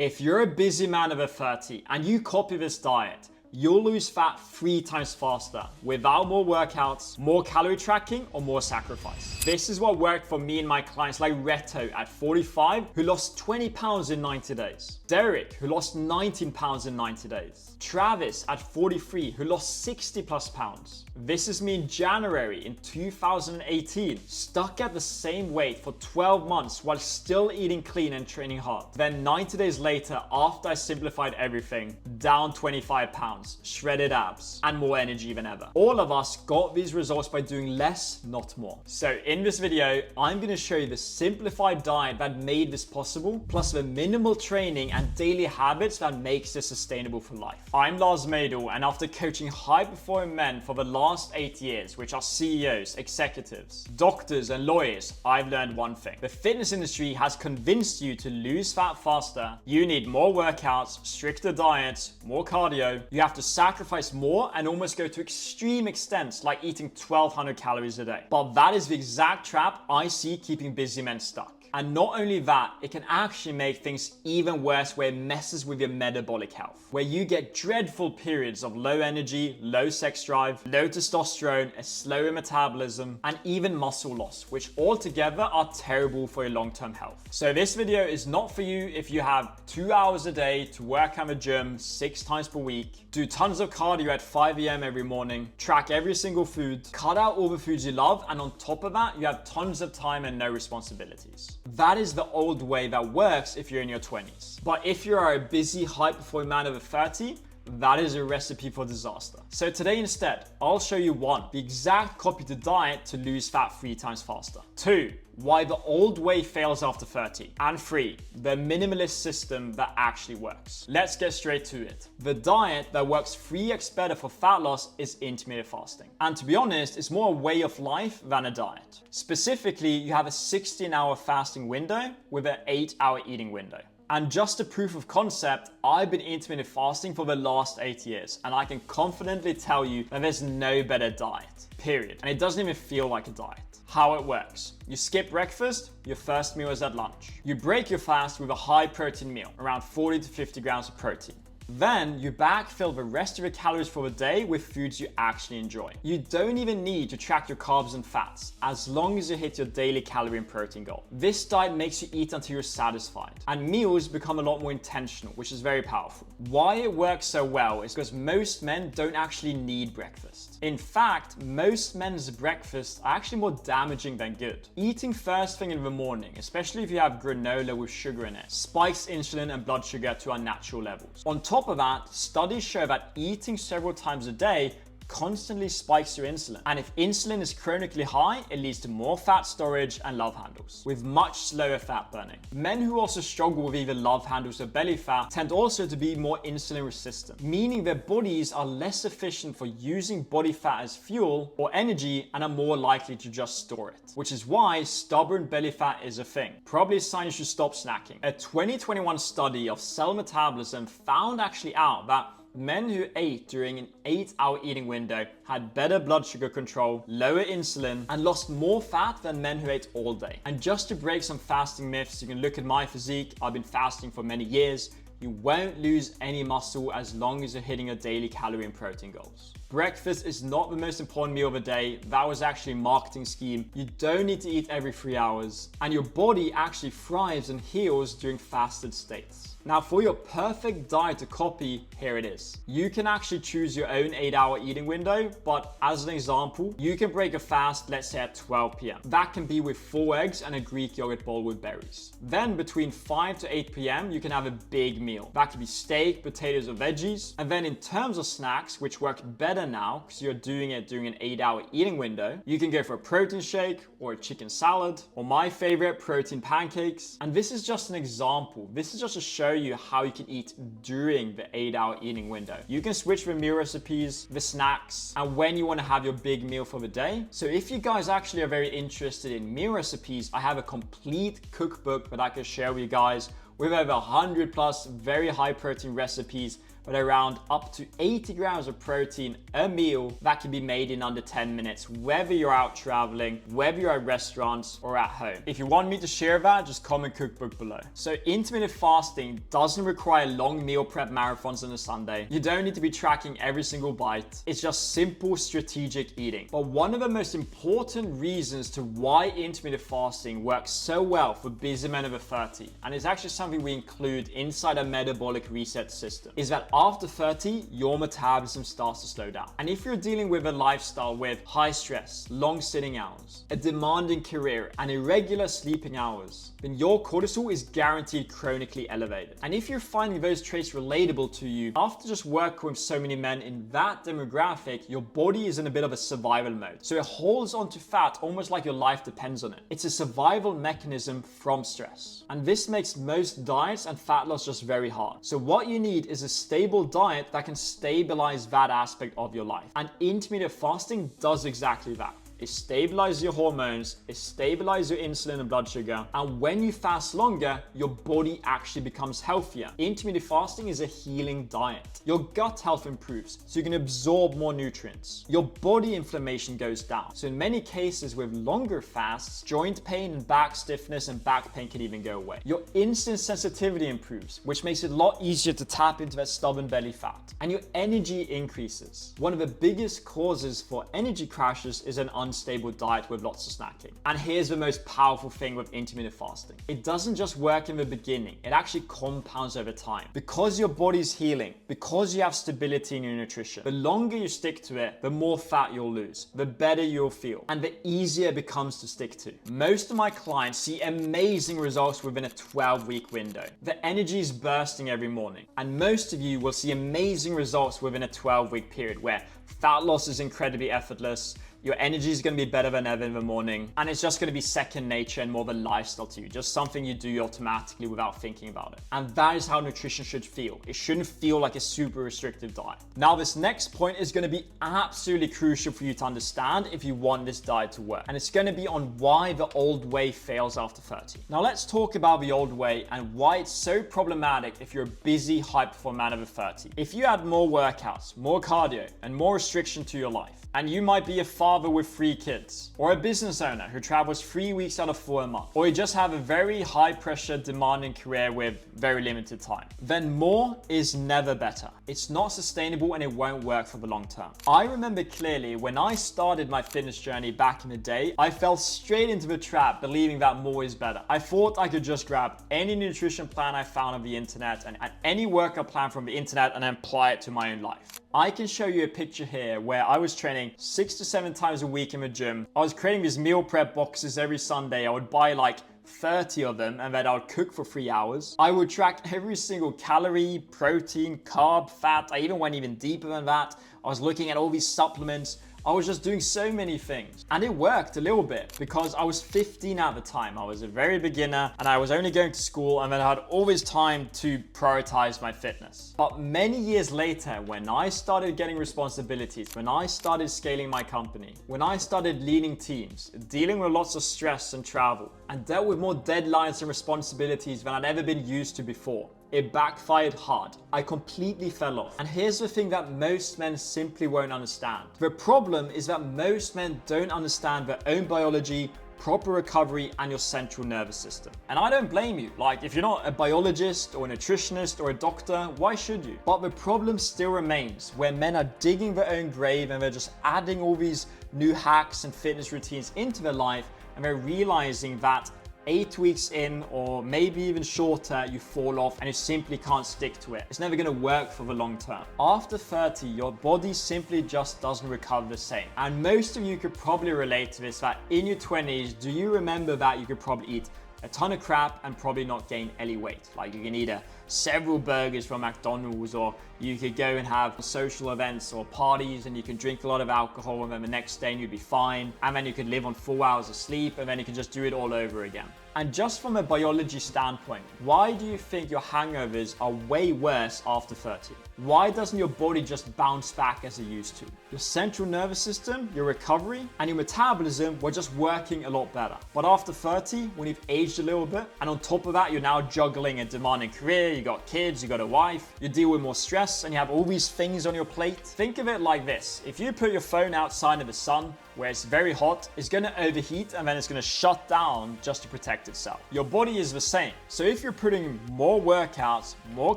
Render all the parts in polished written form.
If you're a busy man over 30 and you copy this diet, you'll lose fat 3 times faster without more workouts, more calorie tracking, or more sacrifice. This is what worked for me and my clients like Reto at 45, who lost 20 pounds in 90 days. Derek, who lost 19 pounds in 90 days. Travis at 43, who lost 60 plus pounds. This is me in January in 2018, stuck at the same weight for 12 months while still eating clean and training hard. Then 90 days later, after I simplified everything, down 25 pounds, shredded abs, and more energy than ever. All of us got these results by doing less, not more. So in this video, I'm going to show you the simplified diet that made this possible, plus the minimal training and daily habits that makes this sustainable for life. I'm Lars Maidel, and after coaching high-performing men for the last 8 years, which are CEOs, executives, doctors, and lawyers, I've learned one thing. The fitness industry has convinced you to lose fat faster. You need more workouts, stricter diets, more cardio. You have to sacrifice more and almost go to extreme extents like eating 1,200 calories a day. But that is the exact trap I see keeping busy men stuck. And not only that, it can actually make things even worse where it messes with your metabolic health, where you get dreadful periods of low energy, low sex drive, low testosterone, a slower metabolism, and even muscle loss, which altogether are terrible for your long-term health. So this video is not for you if you have 2 hours a day to work at the gym 6 times per week, do tons of cardio at 5 a.m. every morning, track every single food, cut out all the foods you love, and on top of that, you have tons of time and no responsibilities. That is the old way that works if you're in your 20s. But if you are a busy, high-performing man over 30, that is a recipe for disaster. So today instead, I'll show you 1, the exact copy to diet to lose fat 3 times faster. 2, why the old way fails after 30. And 3, the minimalist system that actually works. Let's get straight to it. The diet that works 3x better for fat loss is intermittent fasting. And to be honest, it's more a way of life than a diet. Specifically, you have a 16-hour fasting window with an 8-hour eating window. And just a proof of concept, I've been intermittent fasting for the last 8 years, and I can confidently tell you that there's no better diet, period. And it doesn't even feel like a diet. How it works: you skip breakfast, your first meal is at lunch. You break your fast with a high protein meal, around 40 to 50 grams of protein. Then you backfill the rest of your calories for the day with foods you actually enjoy. You don't even need to track your carbs and fats, as long as you hit your daily calorie and protein goal. This diet makes you eat until you're satisfied, and meals become a lot more intentional, which is very powerful. Why it works so well is because most men don't actually need breakfast. In fact, most men's breakfasts are actually more damaging than good. Eating first thing in the morning, especially if you have granola with sugar in it, spikes insulin and blood sugar to unnatural levels. On top of that, studies show that eating several times a day constantly spikes your insulin. And if insulin is chronically high, it leads to more fat storage and love handles, with much slower fat burning. Men who also struggle with either love handles or belly fat tend also to be more insulin resistant, meaning their bodies are less efficient for using body fat as fuel or energy and are more likely to just store it. Which is why stubborn belly fat is a thing. Probably a sign you should stop snacking. A 2021 study of cell metabolism found actually out that men who ate during an 8-hour eating window had better blood sugar control, lower insulin, and lost more fat than men who ate all day. And just to break some fasting myths, you can look at my physique. I've been fasting for many years. You won't lose any muscle as long as you're hitting your daily calorie and protein goals. Breakfast is not the most important meal of the day. That was actually a marketing scheme. You don't need to eat every 3 hours, and your body actually thrives and heals during fasted states. Now, for your perfect diet to copy, here it is. You can actually choose your own 8-hour eating window, but as an example, you can break a fast, let's say at 12 p.m. That can be with 4 eggs and a Greek yogurt bowl with berries. Then between 5 to 8 p.m., you can have a big meal. That could be steak, potatoes, or veggies. And then in terms of snacks, which work better now because you're doing it during an 8-hour eating window, you can go for a protein shake or a chicken salad, or my favorite, protein pancakes. And this is just an example. This is just to show you how you can eat during the 8-hour eating window. You can switch the meal recipes, the snacks, and when you want to have your big meal for the day. So if you guys actually are very interested in meal recipes, I have a complete cookbook that I can share with you guys with over 100 plus very high protein recipes but around up to 80 grams of protein a meal that can be made in under 10 minutes, whether you're out traveling, whether you're at restaurants or at home. If you want me to share that, just comment cookbook below. So intermittent fasting doesn't require long meal prep marathons on a Sunday. You don't need to be tracking every single bite. It's just simple strategic eating. But one of the most important reasons to why intermittent fasting works so well for busy men over 30, and it's actually something we include inside a metabolic reset system, is that after 30, your metabolism starts to slow down. And if you're dealing with a lifestyle with high stress, long sitting hours, a demanding career, and irregular sleeping hours, then your cortisol is guaranteed chronically elevated. And if you're finding those traits relatable to you, after just working with so many men in that demographic, your body is in a bit of a survival mode. So it holds onto fat almost like your life depends on it. It's a survival mechanism from stress. And this makes most diets and fat loss just very hard. So what you need is a stable diet that can stabilize that aspect of your life. And intermittent fasting does exactly that. It stabilizes your hormones, it stabilizes your insulin and blood sugar, and when you fast longer, your body actually becomes healthier. Intermittent fasting is a healing diet. Your gut health improves, so you can absorb more nutrients. Your body inflammation goes down. So in many cases with longer fasts, joint pain and back stiffness and back pain can even go away. Your insulin sensitivity improves, which makes it a lot easier to tap into that stubborn belly fat. And your energy increases. One of the biggest causes for energy crashes is an unstable diet with lots of snacking. And here's the most powerful thing with intermittent fasting. It doesn't just work in the beginning, it actually compounds over time. Because your body's healing, because you have stability in your nutrition, the longer you stick to it, the more fat you'll lose, the better you'll feel, and the easier it becomes to stick to. Most of my clients see amazing results within a 12-week window. The energy is bursting every morning, and most of you will see amazing results within a 12-week period where fat loss is incredibly effortless, your energy is going to be better than ever in the morning, and it's just going to be second nature and more of a lifestyle to you, just something you do automatically without thinking about it. And that is how nutrition should feel. It shouldn't feel like a super restrictive diet. Now, this next point is going to be absolutely crucial for you to understand if you want this diet to work, and it's going to be on why the old way fails after 30. Now, let's talk about the old way and why it's so problematic if you're a busy, high-performing man over 30. If you add more workouts, more cardio, and more restriction to your life, and you might be a father with 3 kids, or a business owner who travels 3 weeks out of 4 a month, or you just have a very high pressure, demanding career with very limited time, then more is never better. It's not sustainable and it won't work for the long term. I remember clearly when I started my fitness journey back in the day, I fell straight into the trap believing that more is better. I thought I could just grab any nutrition plan I found on the internet and any workout plan from the internet and apply it to my own life. I can show you a picture here where I was training 6 to 7 times a week in the gym. I was creating these meal prep boxes every Sunday. I would buy like 30 of them and then I would cook for 3 hours. I would track every single calorie, protein, carb, fat. I even went even deeper than that. I was looking at all these supplements. I was just doing so many things, and it worked a little bit because I was 15 at the time. I was a very beginner and I was only going to school, and then I had all this time to prioritize my fitness. But many years later, when I started getting responsibilities, when I started scaling my company, when I started leading teams, dealing with lots of stress and travel, and dealt with more deadlines and responsibilities than I'd ever been used to before, it backfired hard. I completely fell off. And here's the thing that most men simply won't understand. The problem is that most men don't understand their own biology, proper recovery, and your central nervous system. And I don't blame you. Like, if you're not a biologist or a nutritionist or a doctor, why should you? But the problem still remains where men are digging their own grave and they're just adding all these new hacks and fitness routines into their life, and they're realizing that 8 weeks in, or maybe even shorter, you fall off and you simply can't stick to it. It's never going to work for the long term. After 30, your body simply just doesn't recover the same. And most of you could probably relate to this, that in your 20s, do you remember that you could probably eat a ton of crap and probably not gain any weight? Like, you can eat several burgers from McDonald's, or you could go and have social events or parties and you can drink a lot of alcohol, and then the next day you'd be fine, and then you could live on 4 hours of sleep, and then you can just do it all over again. And just from a biology standpoint, why do you think your hangovers are way worse after 30? Why doesn't your body just bounce back as it used to? Your central nervous system, your recovery, and your metabolism were just working a lot better. But after 30, when you've aged a little bit, and on top of that, you're now juggling a demanding career, you got kids, you got a wife, you deal with more stress, and you have all these things on your plate. Think of it like this. If you put your phone outside in the sun, where it's very hot, it's gonna overheat and then it's gonna shut down just to protect itself. Your body is the same. So if you're putting more workouts, more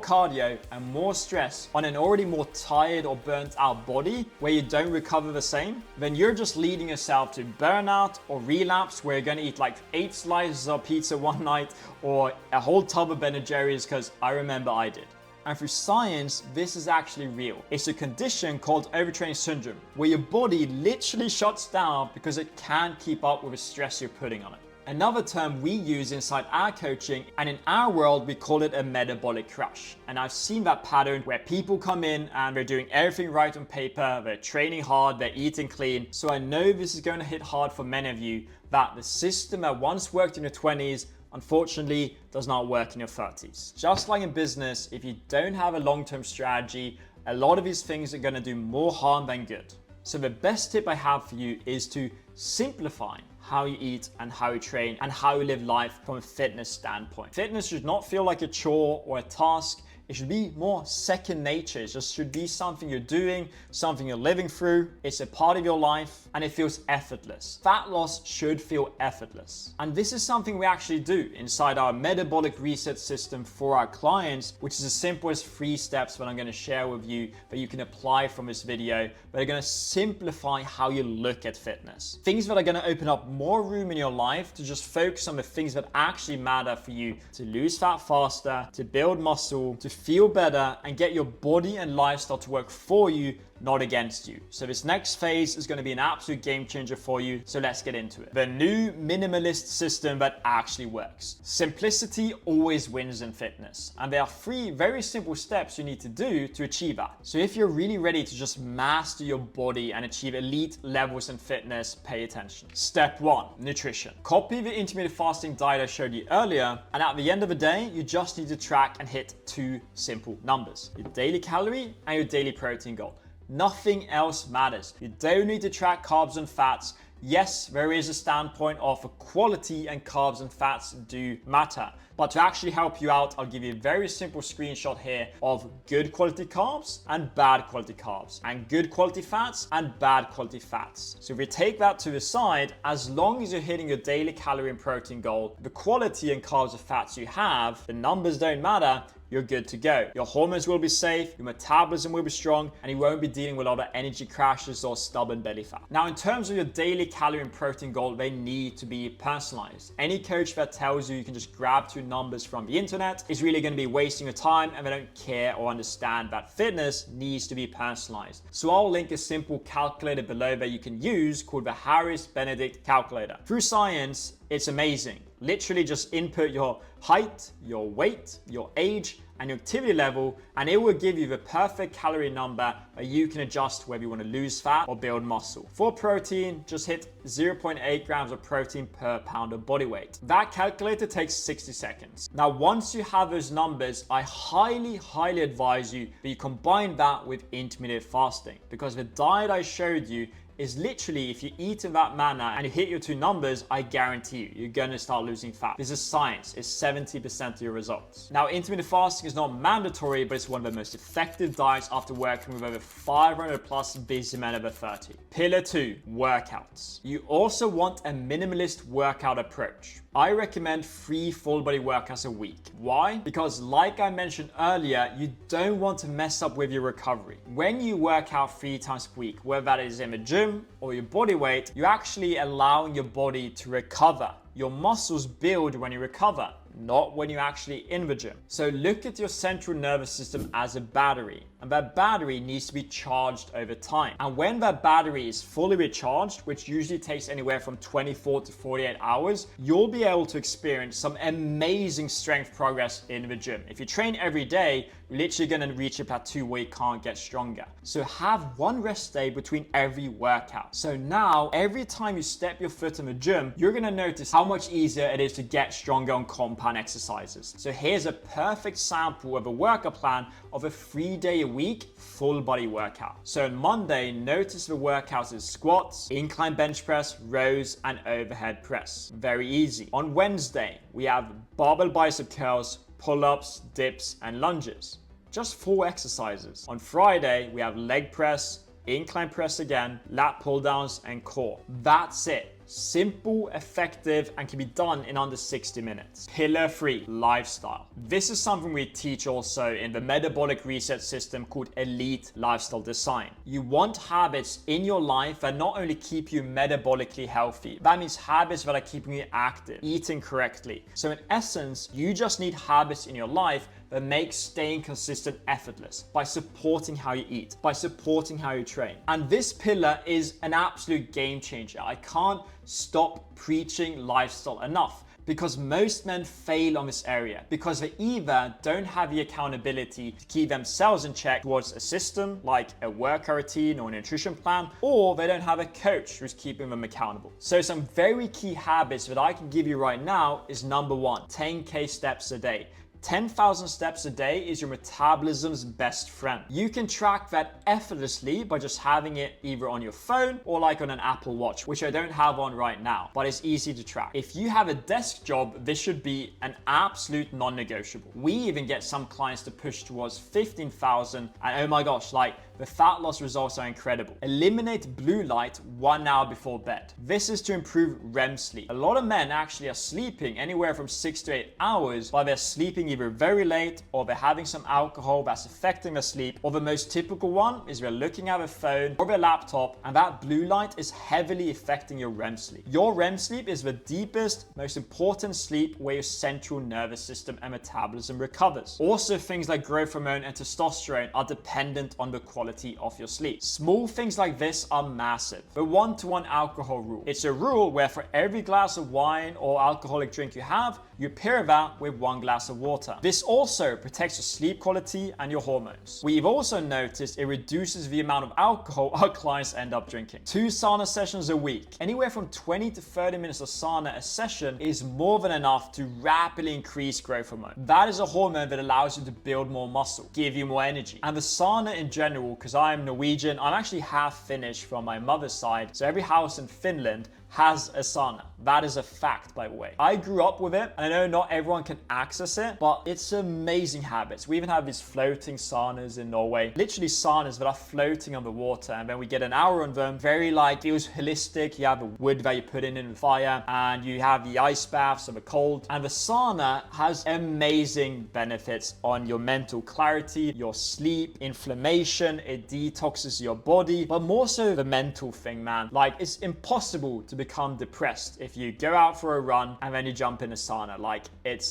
cardio, and more stress on an already more tired or burnt out body where you don't recover the same, then you're just leading yourself to burnout or relapse where you're gonna eat like 8 slices of pizza one night or a whole tub of Ben & Jerry's, because I remember I did. And through science, this is actually real. It's a condition called overtraining syndrome, where your body literally shuts down because it can't keep up with the stress you're putting on it. Another term we use inside our coaching, and in our world, we call it a metabolic crash. And I've seen that pattern where people come in and they're doing everything right on paper, they're training hard, they're eating clean. So I know this is going to hit hard for many of you, that the system that once worked in your 20s unfortunately does not work in your 30s. Just like in business, if you don't have a long-term strategy, a lot of these things are going to do more harm than good. So the best tip I have for you is to simplify how you eat and how you train and how you live life from a fitness standpoint. Fitness should not feel like a chore or a task. It should be more second nature. It just should be something you're doing, something you're living through. It's a part of your life and it feels effortless. Fat loss should feel effortless. And this is something we actually do inside our metabolic reset system for our clients, which is as simple as 3 steps that I'm going to share with you that you can apply from this video, that are going to simplify how you look at fitness. Things that are going to open up more room in your life to just focus on the things that actually matter for you to lose fat faster, to build muscle, to feel better, and get your body and lifestyle to work for you, not against you. So this next phase is going to be an absolute game changer for you. So let's get into it. The new minimalist system that actually works. Simplicity always wins in fitness. And there are 3 very simple steps you need to do to achieve that. So if you're really ready to just master your body and achieve elite levels in fitness, pay attention. Step 1, nutrition. Copy the intermittent fasting diet I showed you earlier. And at the end of the day, you just need to track and hit 2 simple numbers: your daily calorie and your daily protein goal. Nothing else matters. You don't need to track carbs and fats. Yes, there is a standpoint of quality, and carbs and fats do matter. But to actually help you out, I'll give you a very simple screenshot here of good quality carbs and bad quality carbs, and good quality fats and bad quality fats. So if we take that to the side, as long as you're hitting your daily calorie and protein goal, the quality and carbs and fats you have, the numbers don't matter, you're good to go. Your hormones will be safe, your metabolism will be strong, and you won't be dealing with a lot of energy crashes or stubborn belly fat. Now, in terms of your daily calorie and protein goal, they need to be personalized. Any coach that tells you can just grab 2 numbers from the internet is really going to be wasting your time, and they don't care or understand that fitness needs to be personalized. So I'll link a simple calculator below that you can use called the Harris-Benedict calculator. Through science, it's amazing. Literally just input your height, your weight, your age, and your activity level, and it will give you the perfect calorie number that you can adjust whether you want to lose fat or build muscle. For protein, just hit 0.8 grams of protein per pound of body weight. That calculator takes 60 seconds. Now, once you have those numbers, I highly advise you that you combine that with intermittent fasting, because the diet I showed you is literally, if you eat in that manner and you hit your 2 numbers, I guarantee you, you're gonna start losing fat. This is science. It's 70% of your results. Now, intermittent fasting is not mandatory, but it's one of the most effective diets after working with over 500 plus busy men over 30. Pillar 2, workouts. You also want a minimalist workout approach. I recommend 3 full body workouts a week. Why? Because like I mentioned earlier, you don't want to mess up with your recovery. When you work out 3 times per week, whether that is in the gym or your body weight, you're actually allowing your body to recover. Your muscles build when you recover, not when you're actually in the gym. So look at your central nervous system as a battery, and that battery needs to be charged over time. And when that battery is fully recharged, which usually takes anywhere from 24 to 48 hours, you'll be able to experience some amazing strength progress in the gym. If you train every day, you're literally gonna reach a plateau where you can't get stronger. So have 1 rest day between every workout. So now, every time you step your foot in the gym, you're gonna notice how much easier it is to get stronger on compound exercises. So here's a perfect sample of a workout plan of a 3-day-a-week full body workout. So on Monday, notice the workouts is squats, incline bench press, rows, and overhead press. Very easy. On Wednesday, we have barbell bicep curls, pull-ups, dips, and lunges. Just 4 exercises. On Friday, we have leg press, incline press again, lat pull downs, and core. That's it. Simple, effective, and can be done in under 60 minutes. Pillar 3, lifestyle. This is something we teach also in the metabolic reset system called Elite Lifestyle Design. You want habits in your life that not only keep you metabolically healthy, that means habits that are keeping you active, eating correctly. So in essence, you just need habits in your life that make staying consistent effortless by supporting how you eat, by supporting how you train. And this pillar is an absolute game changer. I can't stop preaching lifestyle enough because most men fail on this area because they either don't have the accountability to keep themselves in check towards a system like a workout routine or a nutrition plan, or they don't have a coach who's keeping them accountable. So some very key habits that I can give you right now is number 1, 10K steps a day. 10,000 steps a day is your metabolism's best friend. You can track that effortlessly by just having it either on your phone or like on an Apple Watch, which I don't have on right now, but it's easy to track. If you have a desk job, this should be an absolute non-negotiable. We even get some clients to push towards 15,000, and oh my gosh, like the fat loss results are incredible. Eliminate blue light 1 hour before bed. This is to improve REM sleep. A lot of men actually are sleeping anywhere from 6 to 8 hours, but they're sleeping either very late or they're having some alcohol that's affecting their sleep, or the most typical one is they're looking at their phone or their laptop, and that blue light is heavily affecting your REM sleep. Your REM sleep is the deepest, most important sleep where your central nervous system and metabolism recovers. Also, things like growth hormone and testosterone are dependent on the quality of your sleep. Small things like this are massive. The 1-to-1 alcohol rule. It's a rule where for every glass of wine or alcoholic drink you have, you pair that with 1 glass of water. This also protects your sleep quality and your hormones. We've also noticed it reduces the amount of alcohol our clients end up drinking. 2 sauna sessions a week. Anywhere from 20 to 30 minutes of sauna a session is more than enough to rapidly increase growth hormone. That is a hormone that allows you to build more muscle, give you more energy. And the sauna in general, because I'm Norwegian, I'm actually half Finnish from my mother's side, so every house in Finland has a sauna. That is a fact, by the way. I grew up with it, and I know not everyone can access it, but it's amazing habits. We even have these floating saunas in Norway. Literally saunas that are floating on the water, and then we get an hour on them. Very like, feels holistic. You have the wood that you put in the fire, and you have the ice baths of the cold. And the sauna has amazing benefits on your mental clarity, your sleep, inflammation. It detoxes your body, but more so the mental thing, man. Like, it's impossible to become depressed if you go out for a run and then you jump in a sauna. Like,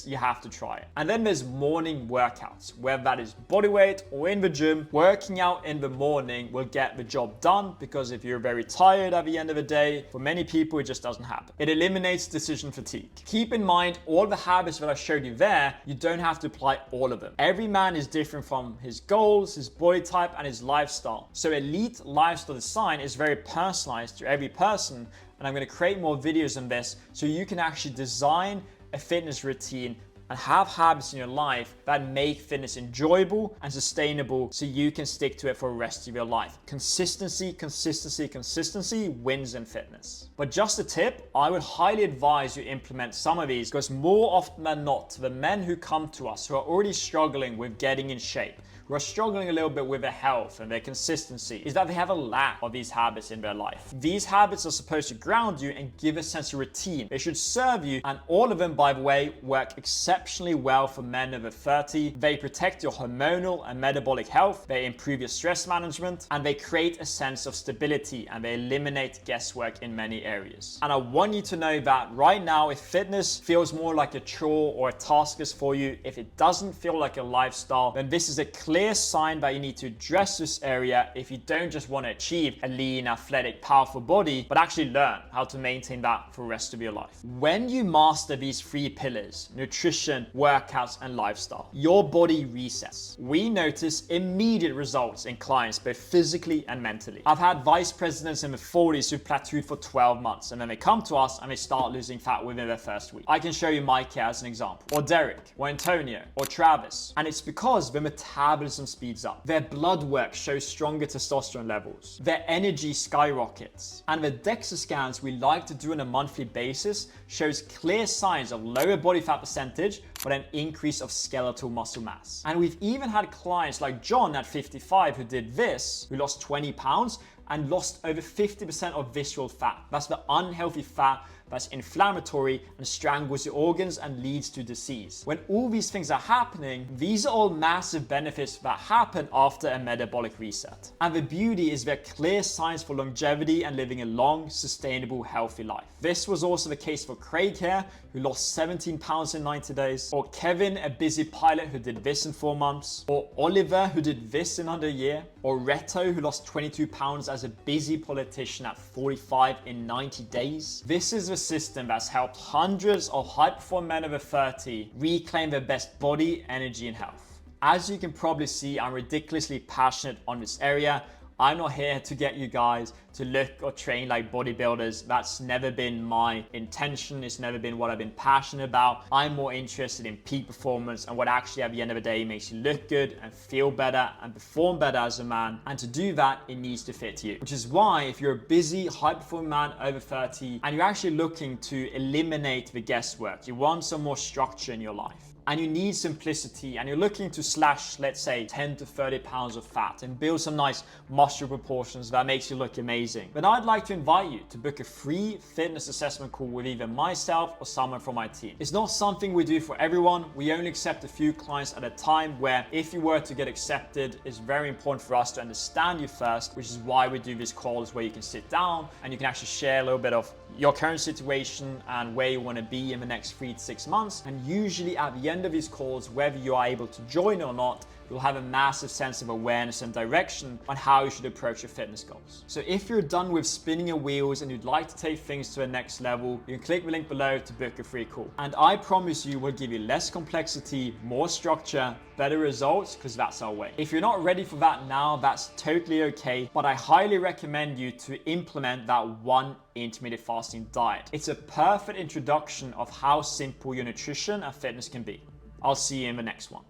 you have to try it. And then there's morning workouts, whether that is body weight or in the gym. Working out in the morning will get the job done, because if you're very tired at the end of the day, for many people it just doesn't happen. It eliminates decision fatigue. Keep in mind, all the habits that I showed you there, you don't have to apply all of them. Every man is different from his goals, his body type, and his lifestyle. So Elite Lifestyle Design is very personalized to every person, and I'm going to create more videos on this so you can actually design a fitness routine and have habits in your life that make fitness enjoyable and sustainable so you can stick to it for the rest of your life. Consistency, consistency, consistency wins in fitness. But just a tip, I would highly advise you implement some of these, because more often than not, the men who come to us who are already struggling with getting in shape, who are struggling a little bit with their health and their consistency, is that they have a lack of these habits in their life. These habits are supposed to ground you and give a sense of routine. They should serve you, and all of them, by the way, work exceptionally well for men over 30. They protect your hormonal and metabolic health, they improve your stress management, and they create a sense of stability, and they eliminate guesswork in many areas. And I want you to know that right now, if fitness feels more like a chore or a task is for you, if it doesn't feel like a lifestyle, then this is a clear sign that you need to address this area if you don't just want to achieve a lean, athletic, powerful body, but actually learn how to maintain that for the rest of your life. When you master these 3 pillars, nutrition, workouts, and lifestyle, your body resets. We notice immediate results in clients, both physically and mentally. I've had vice presidents in the 40s who plateaued for 12 months, and then they come to us and they start losing fat within their first week. I can show you Mike here as an example, or Derek, or Antonio, or Travis. And it's because the metabolism speeds up. Their blood work shows stronger testosterone levels. Their energy skyrockets. And the DEXA scans we like to do on a monthly basis shows clear signs of lower body fat percentage, but an increase of skeletal muscle mass. And we've even had clients like John at 55 who did this, who lost 20 pounds and lost over 50% of visceral fat. That's the unhealthy fat that's inflammatory and strangles your organs and leads to disease. When all these things are happening, these are all massive benefits that happen after a metabolic reset. And the beauty is there are clear signs for longevity and living a long, sustainable, healthy life. This was also the case for Craig here, who lost 17 pounds in 90 days, or Kevin, a busy pilot who did this in 4 months, or Oliver, who did this in under a year, or Reto, who lost 22 pounds as a busy politician at 45 in 90 days. This is a system that's helped hundreds of high-performing men over 30 reclaim their best body, energy, and health. As you can probably see, I'm ridiculously passionate on this area. I'm not here to get you guys to look or train like bodybuilders. That's never been my intention. It's never been what I've been passionate about. I'm more interested in peak performance and what actually at the end of the day makes you look good and feel better and perform better as a man. And to do that, it needs to fit you. Which is why if you're a busy, high-performing man over 30 and you're actually looking to eliminate the guesswork, you want some more structure in your life, and you need simplicity, and you're looking to slash, let's say, 10 to 30 pounds of fat and build some nice muscle proportions that makes you look amazing, then I'd like to invite you to book a free fitness assessment call with either myself or someone from my team. It's not something we do for everyone. We only accept a few clients at a time, where if you were to get accepted, it's very important for us to understand you first, which is why we do these calls where you can sit down and you can actually share a little bit of your current situation and where you want to be in the next 3 to 6 months. And usually at the end of these calls, whether you are able to join or not, you'll have a massive sense of awareness and direction on how you should approach your fitness goals. So if you're done with spinning your wheels and you'd like to take things to the next level, you can click the link below to book a free call. And I promise you we'll give you less complexity, more structure, better results, because that's our way. If you're not ready for that now, that's totally okay, but I highly recommend you to implement that one intermittent fasting diet. It's a perfect introduction of how simple your nutrition and fitness can be. I'll see you in the next one.